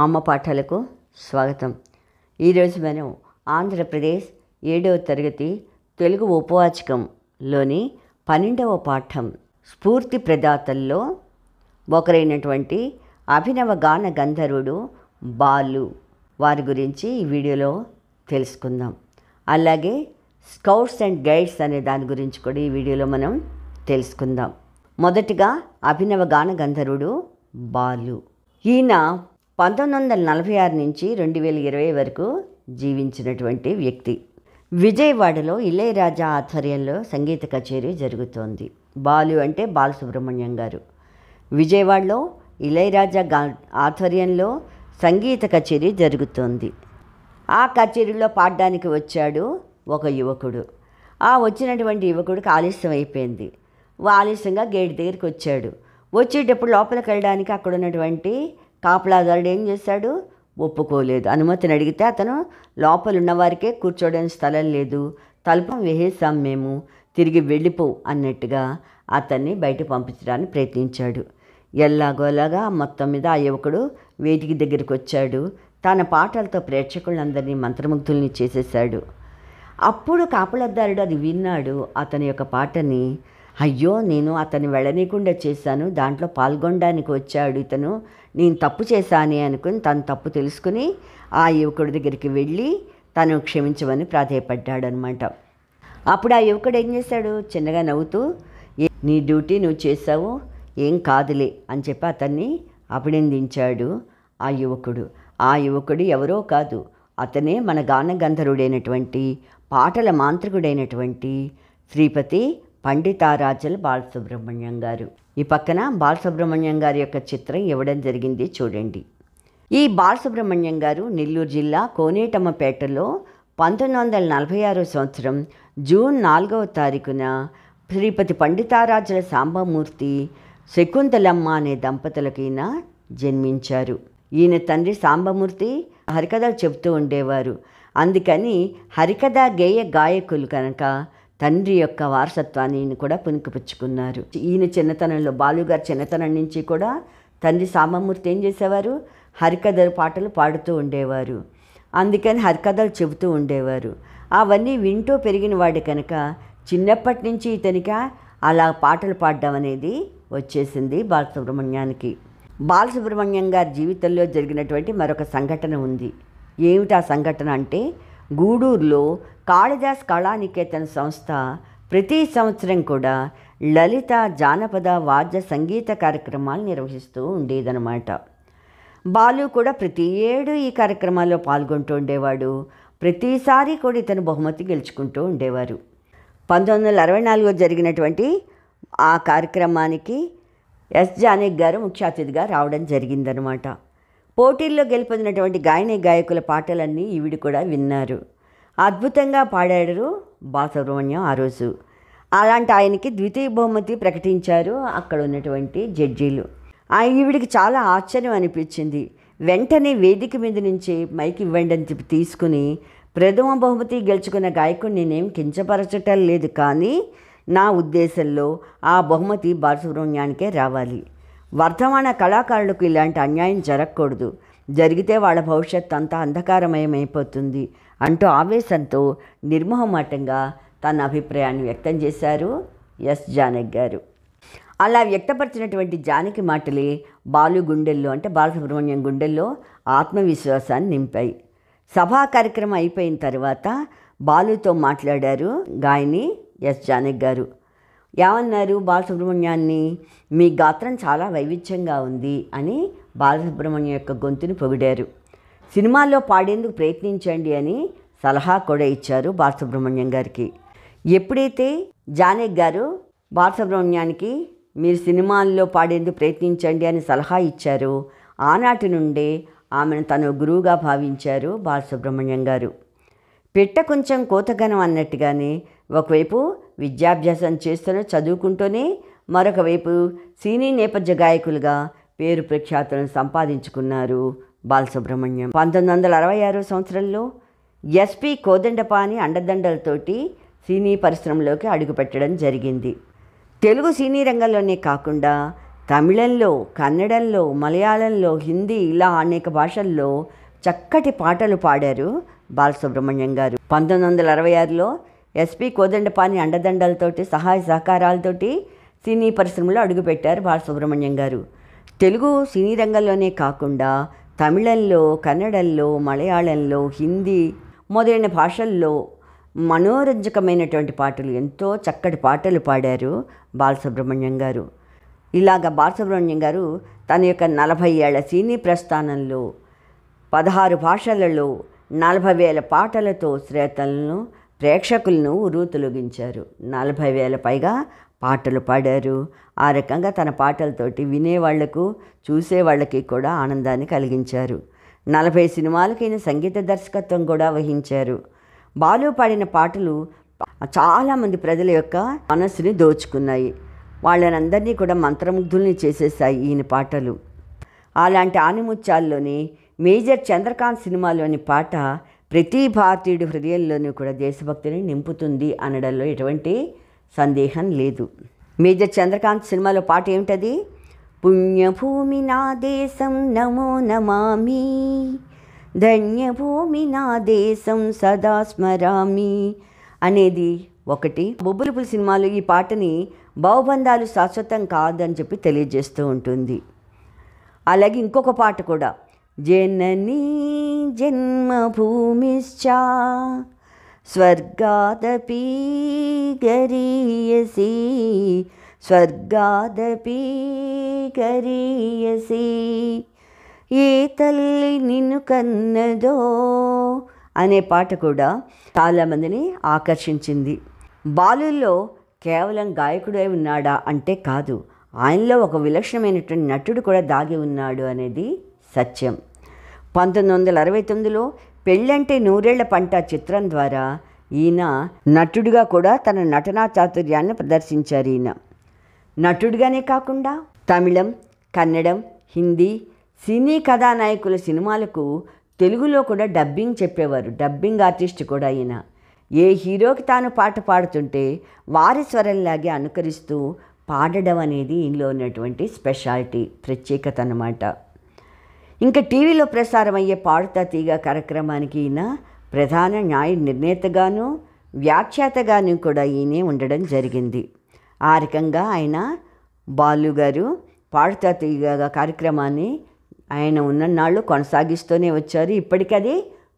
అమ్మ పాఠాలకు స్వాగతం. ఈరోజు మనం ఆంధ్రప్రదేశ్ 7వ తరగతి తెలుగు ఉపవాచకంలోని 12వ పాఠం స్ఫూర్తి ప్రదాతల్లో ఒకరైనటువంటి అభినవ గాన గంధర్వుడు బాలు వారి గురించి ఈ వీడియోలో తెలుసుకుందాం. అలాగే స్కౌట్స్ అండ్ గైడ్స్ అనే దాని గురించి కూడా ఈ వీడియోలో మనం తెలుసుకుందాం. మొదటిగా అభినవ గాన గంధర్వుడు బాలు. ఈయన 1946 నుంచి 2020 వరకు జీవించినటువంటి వ్యక్తి. విజయవాడలో ఇళయరాజా ఆధ్వర్యంలో సంగీత కచేరీ జరుగుతోంది. బాలు అంటే బాలసుబ్రహ్మణ్యం గారు. విజయవాడలో ఇళయరాజా ఆధ్వర్యంలో సంగీత కచేరీ జరుగుతోంది. ఆ కచేరీలో పాడడానికి వచ్చాడు ఒక యువకుడు. ఆ వచ్చినటువంటి యువకుడికి ఆలస్యం అయిపోయింది. ఆలస్యంగా గేట్ దగ్గరికి వచ్చాడు. వచ్చేటప్పుడు లోపలికి వెళ్ళడానికి అక్కడ ఉన్నటువంటి కాపలాదారుడు ఏం చేశాడు, ఒప్పుకోలేదు. అనుమతిని అడిగితే అతను లోపల ఉన్నవారికే కూర్చోడానికి స్థలం లేదు, తలుపు వేసేసాం మేము, తిరిగి వెళ్ళిపో అన్నట్టుగా అతన్ని బయట పంపించడానికి ప్రయత్నించాడు. ఎల్లాగోలాగా మొత్తం మీద ఆ యువకుడు వేదిక దగ్గరికి వచ్చాడు. తన పాటలతో ప్రేక్షకులందరినీ మంత్రముగ్ధుల్ని చేసేశాడు. అప్పుడు కాపలాదారుడు అది విన్నాడు. అతని యొక్క పాటని, అయ్యో నేను అతన్ని వెళ్ళనీయకుండా చేశాను, దాంట్లో పాల్గొనడానికి వచ్చాడు ఇతను, నేను తప్పు చేశానే అనుకుని తను తప్పు తెలుసుకుని ఆ యువకుడి దగ్గరికి వెళ్ళి తను క్షమించమని ప్రాధేయపడ్డాడనమాట. అప్పుడు ఆ యువకుడు ఏం చేశాడు, చిన్నగా నవ్వుతూ, నీ డ్యూటీ నువ్వు చేసావు, ఏం కాదులే అని చెప్పి అతన్ని అభినందించాడు ఆ యువకుడు. ఆ యువకుడు ఎవరో కాదు, అతనే మన గాన గంధర్వుడైనటువంటి పాటల మాంత్రికుడైనటువంటి శ్రీపతి పండితారాజల బాలసుబ్రహ్మణ్యం గారు. ఈ పక్కన బాలసుబ్రహ్మణ్యం గారి యొక్క చిత్రం ఇవ్వడం జరిగింది, చూడండి. ఈ బాలసుబ్రహ్మణ్యం గారు నెల్లూరు జిల్లా కోనేటమ్మపేటలో 1946 సంవత్సరం జూన్ 4వ తారీఖున శ్రీపతి పండితారాజల సాంబమూర్తి శకుంతలమ్మ అనే దంపతులకు ఈయన జన్మించారు. ఈయన తండ్రి సాంబమూర్తి హరికథలు చెబుతూ ఉండేవారు. అందుకని హరికథ గేయ గాయకులు కనుక తండ్రి యొక్క వారసత్వాన్ని ఈయన కూడా పుణికిపుచ్చుకున్నారు. ఈయన చిన్నతనంలో, బాలుగారు చిన్నతనం నుంచి కూడా తండ్రి సాంబమూర్తి ఏం చేసేవారు, హరికథల పాటలు పాడుతూ ఉండేవారు. అందుకని హరికథలు చెబుతూ ఉండేవారు. అవన్నీ వింటూ పెరిగిన వాడు కనుక చిన్నప్పటి నుంచి ఇతనికి అలా పాటలు పాడడం అనేది వచ్చేసింది బాలసుబ్రహ్మణ్యానికి. బాలసుబ్రహ్మణ్యం గారి జీవితంలో జరిగినటువంటి మరొక సంఘటన ఉంది. ఏమిటి ఆ సంఘటన అంటే, గూడూరులో కాళిదాస్ కళానికేతన సంస్థ ప్రతి సంవత్సరం కూడా లలిత జానపద వాద్య సంగీత కార్యక్రమాలు నిర్వహిస్తూ ఉండేదన్నమాట. బాలు కూడా ప్రతి ఏడు ఈ కార్యక్రమాల్లో పాల్గొంటూ ఉండేవాడు. ప్రతిసారి కూడా ఇతను బహుమతి గెలుచుకుంటూ ఉండేవారు. 1964లో జరిగినటువంటి ఆ కార్యక్రమానికి ఎస్ జానకి గారు ముఖ్య అతిథిగా రావడం జరిగిందనమాట. పోటీల్లో గెలుపొందినటువంటి గాయకుల పాటలన్నీ ఈవిడ కూడా విన్నారు. అద్భుతంగా పాడారు బాలసుబ్రహ్మణ్యం ఆ రోజు. అలాంటి ఆయనకి ద్వితీయ బహుమతి ప్రకటించారు అక్కడ ఉన్నటువంటి జడ్జీలు. ఈవిడికి చాలా ఆశ్చర్యం అనిపించింది. వెంటనే వేదిక మీద నుంచి మైక్ ఇవ్వండి అని చెప్పి తీసుకుని, ప్రథమ బహుమతి గెలుచుకున్న గాయకుడు నేనేం కించపరచటం లేదు, కానీ నా ఉద్దేశంలో ఆ బహుమతి బాలసుబ్రహ్మణ్యానికే రావాలి. వర్ధమాన కళాకారులకు ఇలాంటి అన్యాయం జరగకూడదు, జరిగితే వాళ్ళ భవిష్యత్తు అంతా అంధకారమయమైపోతుంది అంటూ ఆవేశంతో నిర్మోహమాటంగా తన అభిప్రాయాన్ని వ్యక్తం చేశారు ఎస్ జానకి గారు. అలా వ్యక్తపరిచినటువంటి జానకి మాటలే బాలు గుండెల్లో, అంటే బాలసుబ్రహ్మణ్యం గుండెల్లో ఆత్మవిశ్వాసాన్ని నింపాయి. సభా కార్యక్రమం అయిపోయిన తర్వాత బాలుతో మాట్లాడారు గాయని ఎస్ జానకి గారు. ఏమన్నారు బాలసుబ్రహ్మణ్యాన్ని, మీ గాత్రం చాలా వైవిధ్యంగా ఉంది అని బాలసుబ్రహ్మణ్యం యొక్క గొంతుని పొగిడారు. సినిమాల్లో పాడేందుకు ప్రయత్నించండి అని సలహా కూడా ఇచ్చారు బాలసుబ్రహ్మణ్యం గారికి. ఎప్పుడైతే జానకి గారు బాలసుబ్రహ్మణ్యానికి మీరు సినిమాల్లో పాడేందుకు ప్రయత్నించండి అని సలహా ఇచ్చారు, ఆనాటి నుండే ఆమెను తన గురువుగా భావించారు బాలసుబ్రహ్మణ్యం గారు. పెట్ట కొంచెం కోతగనం అన్నట్టుగానే ఒకవైపు విద్యాభ్యాసం చేస్తూనే చదువుకుంటూనే మరొక వైపు సినీ నేపథ్య గాయకులుగా పేరు ప్రఖ్యాతులను సంపాదించుకున్నారు బాలసుబ్రహ్మణ్యం. 1966 సంవత్సరంలో ఎస్పి కోదండపాణి అండదండలతోటి సినీ పరిశ్రమలోకి అడుగుపెట్టడం జరిగింది. తెలుగు సినీ రంగంలోనే కాకుండా తమిళంలో, కన్నడంలో, మలయాళంలో, హిందీ ఇలా అనేక భాషల్లో చక్కటి పాటలు పాడారు బాలసుబ్రహ్మణ్యం గారు. 1966లో ఎస్పి కోదండపాణి అండదండలతోటి సహాయ సహకారాలతోటి సినీ పరిశ్రమలో అడుగుపెట్టారు బాలసుబ్రహ్మణ్యం గారు. తెలుగు సినీ రంగంలోనే కాకుండా తమిళంలో, కన్నడంలో, మలయాళంలో, హిందీ మొదలైన భాషల్లో మనోరంజకమైనటువంటి పాటలు, ఎంతో చక్కటి పాటలు పాడారు బాలసుబ్రహ్మణ్యం గారు. ఇలాగ బాలసుబ్రహ్మణ్యం గారు తన యొక్క 40 ఏళ్ల సినీ ప్రస్థానంలో 16 భాషలలో 40,000 పాటలతో శ్రోతలను, ప్రేక్షకులను ఉర్రూతలూగించారు. 40,000 పైగా పాటలు పాడారు. ఆ రకంగా తన పాటలతోటి వినేవాళ్లకు, చూసేవాళ్ళకి కూడా ఆనందాన్ని కలిగించారు. 40 సినిమాలకి ఈయన సంగీత దర్శకత్వం కూడా వహించారు. బాలు పాడిన పాటలు చాలామంది ప్రజల యొక్క మనస్సుని దోచుకున్నాయి. వాళ్ళనందరినీ కూడా మంత్రముగ్ధుల్ని చేసేసాయి ఈయన పాటలు. అలాంటి ఆనిముత్యాల్లోని మేజర్ చంద్రకాంత్ సినిమాలోని పాట ప్రతి భారతీయుడి హృదయంలోనూ కూడా దేశభక్తిని నింపుతుంది అనడంలో ఎటువంటి సందేహం లేదు. మేజర్ చంద్రకాంత్ సినిమాలో పాట ఏమిటది? పుణ్యభూమి నా దేశం నమో నమామి, ధన్యభూమి నా దేశం సదా స్మరామి అనేది ఒకటి. బొబ్బులిపుల్ సినిమాలో ఈ పాటని భావబంధాలు శాశ్వతం కాదని చెప్పి తెలియజేస్తూ ఉంటుంది. అలాగే ఇంకొక పాట కూడా, జననీ జన్మభూమిశ్చ స్వర్గాదపి గరీయసి, స్వర్గాదపి గరీయసి, ఏ తల్లి నిన్ను కన్నదో అనే పాట కూడా చాలామందిని ఆకర్షించింది. బాలుల్లో కేవలం గాయకుడే ఉన్నాడా అంటే కాదు, ఆయనలో ఒక విలక్షణమైనటువంటి నటుడు కూడా దాగి ఉన్నాడు అనేది సత్యం. 1969లో పెళ్ళంటే నూరేళ్ల పంట చిత్రం ద్వారా ఈయన నటుడిగా కూడా తన నటనా చాతుర్యాన్ని ప్రదర్శించారు. ఈయన నటుడిగానే కాకుండా తమిళం, కన్నడం, హిందీ సినీ కథానాయకుల సినిమాలకు తెలుగులో కూడా డబ్బింగ్ చెప్పేవారు. డబ్బింగ్ ఆర్టిస్ట్ కూడా ఈయన. ఏ హీరోకి తాను పాట పాడుతుంటే వారి స్వరంలాగే అనుకరిస్తూ పాడడం అనేది ఈయనలో ఉన్నటువంటి స్పెషాలిటీ, ప్రత్యేకత అన్నమాట. ఇంకా టీవీలో ప్రసారం అయ్యే పాడుతా తీగ కార్యక్రమానికి ఈయన ప్రధాన న్యాయ నిర్ణేతగాను, వ్యాఖ్యాతగాను కూడా ఈయనే ఉండడం జరిగింది. ఆ రకంగా ఆయన బాలు గారు పాడుతా తీగ కార్యక్రమాన్ని ఆయన ఉన్ననాళ్ళు కొనసాగిస్తూనే వచ్చారు. ఇప్పటికది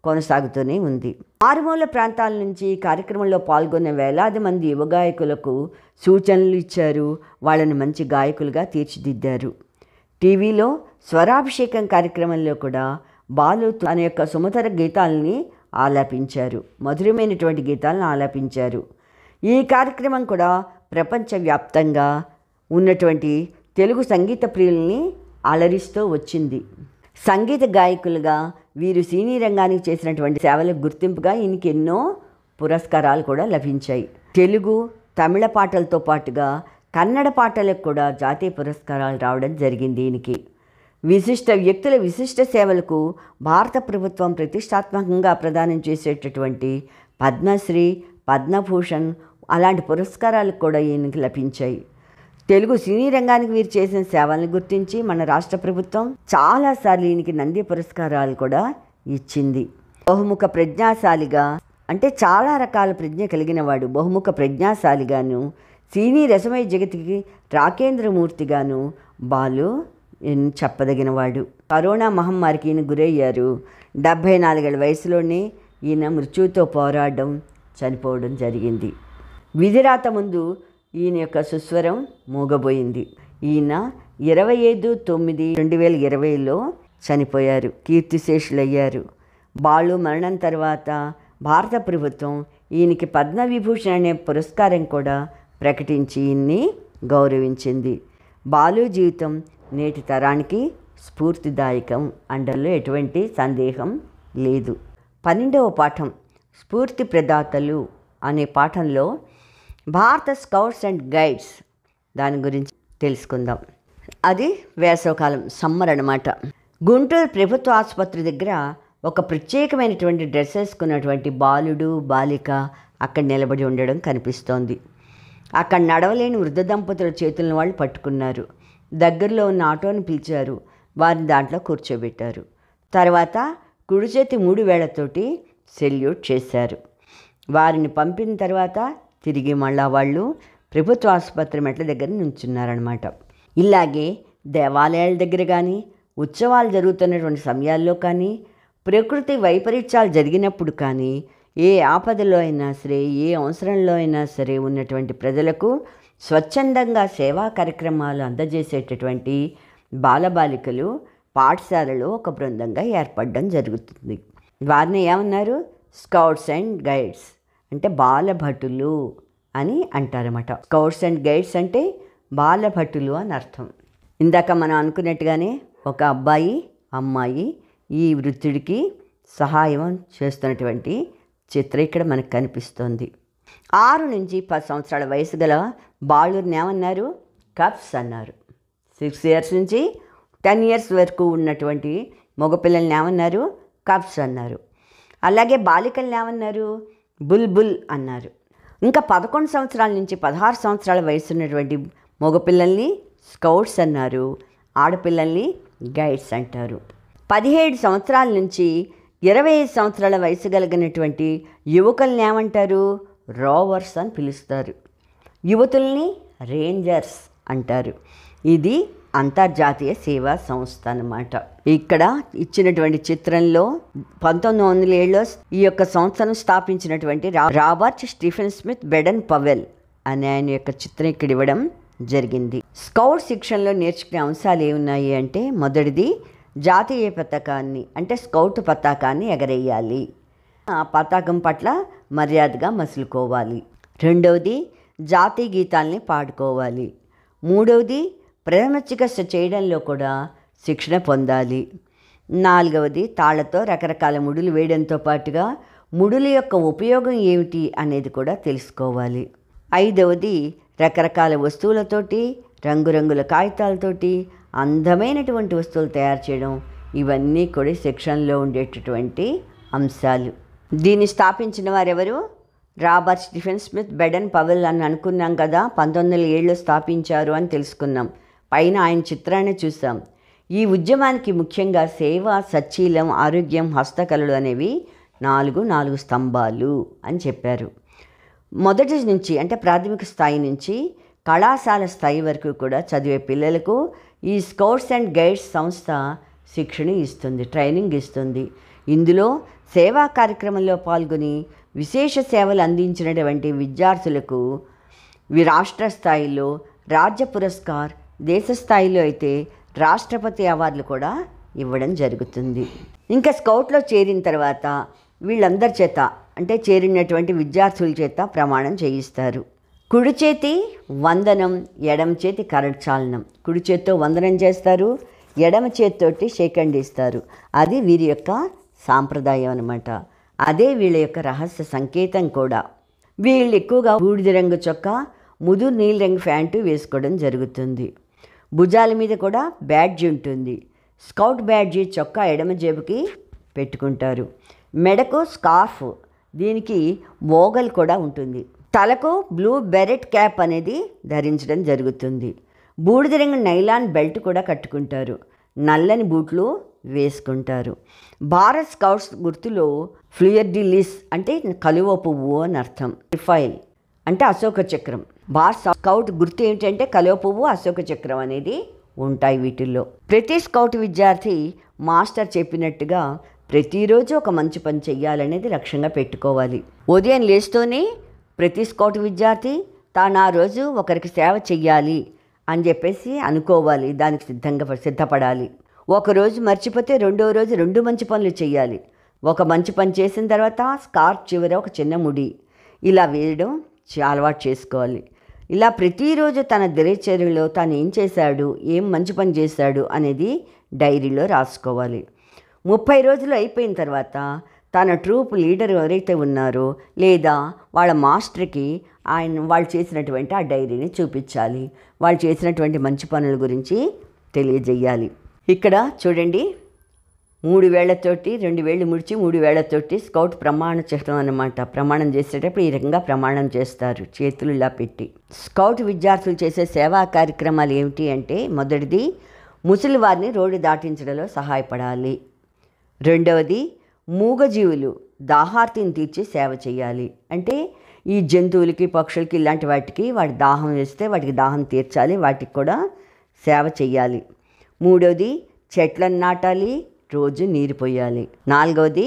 కొనసాగుతూనే ఉంది. మారుమూల ప్రాంతాల నుంచి ఈ కార్యక్రమంలో పాల్గొన్న వేలాది మంది యువ గాయకులకు సూచనలు ఇచ్చారు. వాళ్ళని మంచి గాయకులుగా తీర్చిదిద్దారు. టీవీలో స్వరాభిషేకం కార్యక్రమంలో కూడా బాలు తన యొక్క సుమధుర గీతాలని ఆలాపించారు. మధురమైనటువంటి గీతాలను ఆలాపించారు. ఈ కార్యక్రమం కూడా ప్రపంచవ్యాప్తంగా ఉన్నటువంటి తెలుగు సంగీత ప్రియుల్ని అలరిస్తూ వచ్చింది. సంగీత గాయకులుగా వీరు సినీ రంగానికి చేసినటువంటి సేవలకు గుర్తింపుగా ఈయనకి ఎన్నో పురస్కారాలు కూడా లభించాయి. తెలుగు, తమిళ పాటలతో పాటుగా కన్నడ పాటలకు కూడా జాతీయ పురస్కారాలు రావడం జరిగింది. ఈయనకి విశిష్ట వ్యక్తుల విశిష్ట సేవలకు భారత ప్రభుత్వం ప్రతిష్టాత్మకంగా ప్రదానం చేసేటటువంటి పద్మశ్రీ, పద్మభూషణ్ అలాంటి పురస్కారాలకు కూడా ఈయనకి లభించాయి. తెలుగు సినీ రంగానికి వీరు చేసిన సేవలను గుర్తించి మన రాష్ట్ర ప్రభుత్వం చాలాసార్లు ఈయనకి నంది పురస్కారాలు కూడా ఇచ్చింది. బహుముఖ ప్రజ్ఞాశాలిగా అంటే చాలా రకాల ప్రజ్ఞ కలిగిన వాడు, బహుముఖ ప్రజ్ఞాశాలిగాను, సినీ రసమయ జగతికి రాకేంద్రమూర్తిగాను బాలు చెప్పదగినవాడు. కరోనా మహమ్మారికి ఈయన గురయ్యారు. 74 ఏళ్ల వయసులోనే ఈయన మృత్యువుతో పోరాడడం, చనిపోవడం జరిగింది. విధిరాత ముందు ఈయన యొక్క సుస్వరం మూగబోయింది. ఈయన 25/9/2020లో చనిపోయారు, కీర్తిశేషులయ్యారు. బాలు మరణం తర్వాత భారత ప్రభుత్వం ఈయనకి పద్మవిభూషణ్ అనే పురస్కారం కూడా ప్రకటించి ఈయన్ని గౌరవించింది. బాలు జీవితం నేటి తరానికి స్ఫూర్తిదాయకం అనడంలో ఎటువంటి సందేహం లేదు. 12వ పాఠం స్ఫూర్తి ప్రదాతలు అనే పాఠంలో భారత స్కౌట్స్ అండ్ గైడ్స్ దాని గురించి తెలుసుకుందాం. అది వేసవకాలం, సమ్మర్ అన్నమాట. గుంటూరు ప్రభుత్వ ఆసుపత్రి దగ్గర ఒక ప్రత్యేకమైనటువంటి డ్రెస్ వేసుకున్నటువంటి బాలుడు, బాలిక అక్కడ నిలబడి ఉండడం కనిపిస్తోంది. అక్కడ నడవలేని వృద్ధ దంపతుల చేతులను వాళ్ళు పట్టుకున్నారు. దగ్గరలో ఉన్న ఆటోని పిలిచారు. వారిని దాంట్లో కూర్చోబెట్టారు. తర్వాత కుడి చేతి 3 వేళ్లతోటి సెల్యూట్ చేశారు. వారిని పంపిన తర్వాత తిరిగి మళ్ళా వాళ్ళు ప్రభుత్వ ఆసుపత్రి మెట్ల దగ్గర నుంచున్నారనమాట. ఇలాగే దేవాలయాల దగ్గర కానీ, ఉత్సవాలు జరుగుతున్నటువంటి సమయాల్లో కానీ, ప్రకృతి వైపరీత్యాలు జరిగినప్పుడు కానీ, ఏ ఆపదలో అయినా సరే, ఏ అవసరంలో అయినా సరే ఉన్నటువంటి ప్రజలకు స్వచ్ఛందంగా సేవా కార్యక్రమాలు అందజేసేటటువంటి బాలబాలికలు పాఠశాలలో ఒక బృందంగా ఏర్పడడం జరుగుతుంది. వారిని ఏమన్నారు? స్కౌట్స్ అండ్ గైడ్స్, అంటే బాలభటులు అని అంటారన్నమాట. స్కౌట్స్ అండ్ గైడ్స్ అంటే బాలభటులు అని అర్థం. ఇందాక మనం అనుకున్నట్టుగానే ఒక అబ్బాయి అమ్మాయి ఈ వృద్ధుడికి సహాయం చేస్తున్నటువంటి చిత్రం ఇక్కడ మనకు కనిపిస్తోంది. 6 నుంచి 10 సంవత్సరాల వయసు గల బాలుర్ని ఏమన్నారు? కప్స్ అన్నారు. 6 ఇయర్స్ నుంచి 10 ఇయర్స్ వరకు ఉన్నటువంటి మగపిల్లల్ని ఏమన్నారు? కప్స్ అన్నారు. అలాగే బాలికల్ని ఏమన్నారు? బుల్బుల్ అన్నారు. ఇంకా 11 సంవత్సరాల నుంచి 16 సంవత్సరాల వయసు ఉన్నటువంటి మగపిల్లల్ని స్కౌట్స్ అన్నారు. ఆడపిల్లల్ని గైడ్స్ అంటారు. 17 సంవత్సరాల నుంచి 25 సంవత్సరాల వయసు కలిగినటువంటి యువకుల్ని ఏమంటారు? రోవర్స్ అని పిలుస్తారు. యువతుల్ని రేంజర్స్ అంటారు. ఇది అంతర్జాతీయ సేవా సంస్థ అన్నమాట. ఇక్కడ ఇచ్చినటువంటి చిత్రంలో 1907లో ఈ యొక్క సంస్థను స్థాపించినటువంటి Robert Stephen Smith Baden Powell అనే ఆయన యొక్క చిత్రం ఇక్కడ ఇవ్వడం జరిగింది. స్కౌట్ శిక్షణలో నేర్చుకునే అంశాలు ఏమున్నాయి అంటే, మొదటిది జాతీయ పతాకాన్ని అంటే స్కౌట్ పతాకాన్ని ఎగరేయాలి, ఆ పతాకం పట్ల మర్యాదగా మసులుకోవాలి. రెండవది జాతీయ గీతాల్ని పాడుకోవాలి. మూడవది ప్రథమ చికిత్స చేయడంలో కూడా శిక్షణ పొందాలి. నాలుగవది తాళ్లతో రకరకాల ముడులు వేయడంతో పాటుగా ముడుల యొక్క ఉపయోగం ఏమిటి అనేది కూడా తెలుసుకోవాలి. ఐదవది రకరకాల వస్తువులతోటి, రంగురంగుల కాగితాలతోటి అందమైనటువంటి వస్తువులు తయారు చేయడం, ఇవన్నీ కూడా శిక్షణలో ఉండేటటువంటి అంశాలు. దీన్ని స్థాపించిన వారెవరు? Robert Stephen Smith Baden Powell అని అనుకున్నాం కదా. 1907లో స్థాపించారు అని తెలుసుకున్నాం. పైన ఆయన చిత్రాన్ని చూసాం. ఈ ఉద్యమానికి ముఖ్యంగా సేవ, సచ్చీలం, ఆరోగ్యం, హస్తకళలు అనేవి నాలుగు స్తంభాలు అని చెప్పారు. మొదటి నుంచి అంటే ప్రాథమిక స్థాయి నుంచి కళాశాల స్థాయి వరకు కూడా చదివే పిల్లలకు ఈ స్కౌట్స్ అండ్ గైడ్స్ సంస్థ శిక్షణ ఇస్తుంది, ట్రైనింగ్ ఇస్తుంది. ఇందులో సేవా కార్యక్రమంలో పాల్గొని విశేష సేవలు అందించినటువంటి విద్యార్థులకు రాష్ట్ర స్థాయిలో రాజ్య పురస్కార్, దేశ స్థాయిలో అయితే రాష్ట్రపతి అవార్డులు కూడా ఇవ్వడం జరుగుతుంది. ఇంకా స్కౌట్లో చేరిన తర్వాత వీళ్ళందరి చేత అంటే చేరినటువంటి విద్యార్థుల చేత ప్రమాణం చేయిస్తారు. కుడి చేతి వందనం, ఎడమ చేతి కరచాలనం. కుడి చేత్తో వందనం చేస్తారు, ఎడమ చేతితోటి షేకండ్ ఇస్తారు. అది వీరి యొక్క సాంప్రదాయం అన్నమాట. అదే వీళ్ళ యొక్క రహస్య సంకేతం కూడా. వీళ్ళు ఎక్కువగా బూడిద రంగు చొక్కా, ముదురు నీలి రంగు ప్యాంటు వేసుకోవడం జరుగుతుంది. భుజాల మీద కూడా బ్యాడ్జి ఉంటుంది. స్కౌట్ బ్యాడ్జి చొక్కా ఎడమ జేబుకి పెట్టుకుంటారు. మెడకు స్కార్ఫ్, దీనికి మోగల్ కూడా ఉంటుంది. తలకు బ్లూ బెరెట్ క్యాప్ అనేది ధరించడం జరుగుతుంది. బూడిద రంగు నైలాన్ బెల్ట్ కూడా కట్టుకుంటారు. నల్లని బూట్లు వేసుకుంటారు. భారత్ స్కౌట్స్ గుర్తులో ఫ్లూయర్ డి లిస్ అంటే కలువ పువ్వు అని అర్థం. రిఫైల్ అంటే అశోక చక్రం. భారత్ స్కౌట్ గుర్తు ఏంటంటే కలువ పువ్వు, అశోక చక్రం అనేది ఉంటాయి వీటిల్లో. ప్రతి స్కౌట్ విద్యార్థి మాస్టర్ చెప్పినట్టుగా ప్రతిరోజు ఒక మంచి పని చెయ్యాలనేది లక్ష్యంగా పెట్టుకోవాలి. ఉదయం లేస్తూనే ప్రతి స్కౌట్ విద్యార్థి తాను ఆ రోజు ఒకరికి సేవ చెయ్యాలి అని చెప్పేసి అనుకోవాలి. దానికి సిద్ధపడాలి. ఒకరోజు మర్చిపోతే రెండో రోజు 2 మంచి పనులు చేయాలి. ఒక మంచి పని చేసిన తర్వాత స్కార్ఫ్ చివర ఒక చిన్న ముడి ఇలా వేయడం అలవాటు చేసుకోవాలి. ఇలా ప్రతిరోజు తన దినచర్యలో తాను ఏం చేశాడు, ఏం మంచి పని చేశాడు అనేది డైరీలో రాసుకోవాలి. 30 రోజులు అయిపోయిన తర్వాత తన ట్రూప్ లీడర్ ఎవరైతే ఉన్నారో లేదా వాళ్ళ మాస్టర్కి వాళ్ళు చేసినటువంటి ఆ డైరీని చూపించాలి. వాళ్ళు చేసినటువంటి మంచి పనుల గురించి తెలియజేయాలి. ఇక్కడ చూడండి, 3 వేళ్లతోటి 2 వేళ్ళు ముడిచి 3 వేళ్లతోటి స్కౌట్ ప్రమాణ చిహ్నం అన్నమాట. ప్రమాణం చేసేటప్పుడు ఈ రకంగా ప్రమాణం చేస్తారు, చేతులు ఇలా పెట్టి. స్కౌట్ విద్యార్థులు చేసే సేవా కార్యక్రమాలు ఏమిటి అంటే, మొదటిది ముసలి వారిని రోడ్డు దాటించడంలో సహాయపడాలి. రెండవది మూగజీవులు దాహార్తిని తీర్చి సేవ చేయాలి. అంటే ఈ జంతువులకి పక్షులకి ఇలాంటి వాటికి వాటి దాహం వేస్తే వాటికి దాహం తీర్చాలి, వాటికి కూడా సేవ చేయాలి. మూడవది చెట్లను నాటాలి, రోజు నీరు పోయాలి. నాలుగవది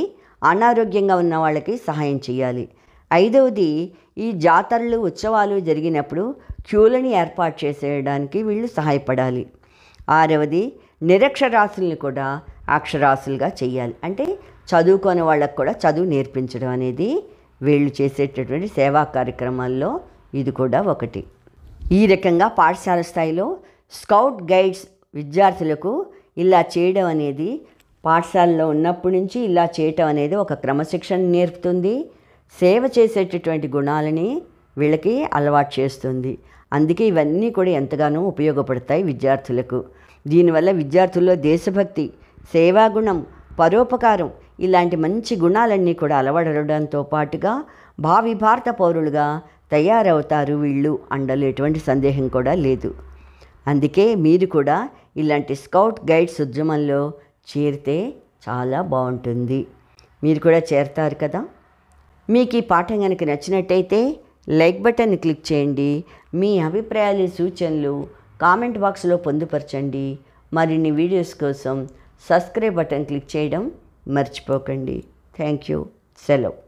అనారోగ్యంగా ఉన్న వాళ్ళకి సహాయం చేయాలి. ఐదవది ఈ జాతరలు ఉత్సవాలు జరిగినప్పుడు క్యూలని ఏర్పాటు చేసేయడానికి వీళ్ళు సహాయపడాలి. ఆరవది నిరక్షరాస్యుల్ని కూడా అక్షరాస్యులుగా చేయాలి. అంటే చదువుకోని వాళ్ళకు కూడా చదువు నేర్పించడం అనేది వీళ్ళు చేసేటటువంటి సేవా కార్యక్రమాల్లో ఇది కూడా ఒకటి. ఈ రకంగా పాఠశాల స్థాయిలో స్కౌట్ గైడ్స్ విద్యార్థులకు ఇలా చేయడం అనేది, పాఠశాలలో ఉన్నప్పటి నుంచి ఇలా చేయటం అనేది ఒక క్రమశిక్షణ నేర్పుతుంది, సేవ చేసేటటువంటి గుణాలని వీళ్ళకి అలవాటు చేస్తుంది. అందుకే ఇవన్నీ కూడా ఎంతగానో ఉపయోగపడతాయి విద్యార్థులకు. దీనివల్ల విద్యార్థుల్లో దేశభక్తి, సేవాగుణం, పరోపకారం ఇలాంటి మంచి గుణాలన్నీ కూడా అలవడడంతో పాటుగా భావి భారత పౌరులుగా తయారవుతారు వీళ్ళు అనడంలో ఎటువంటి సందేహం కూడా లేదు. అందుకే మీరు కూడా ఇలాంటి స్కౌట్ గైడ్స్ ఉద్యమంలో చేరితే చాలా బాగుంటుంది. మీరు కూడా చేరతారు కదా. మీకు ఈ పాఠం కనుక నచ్చినట్టయితే లైక్ బటన్ని క్లిక్ చేయండి. మీ అభిప్రాయాలు, సూచనలు కామెంట్ బాక్స్లో పొందుపరచండి. మరిన్ని వీడియోస్ కోసం సబ్స్క్రైబ్ బటన్ క్లిక్ చేయడం మర్చిపోకండి. Thank you. సెలవు.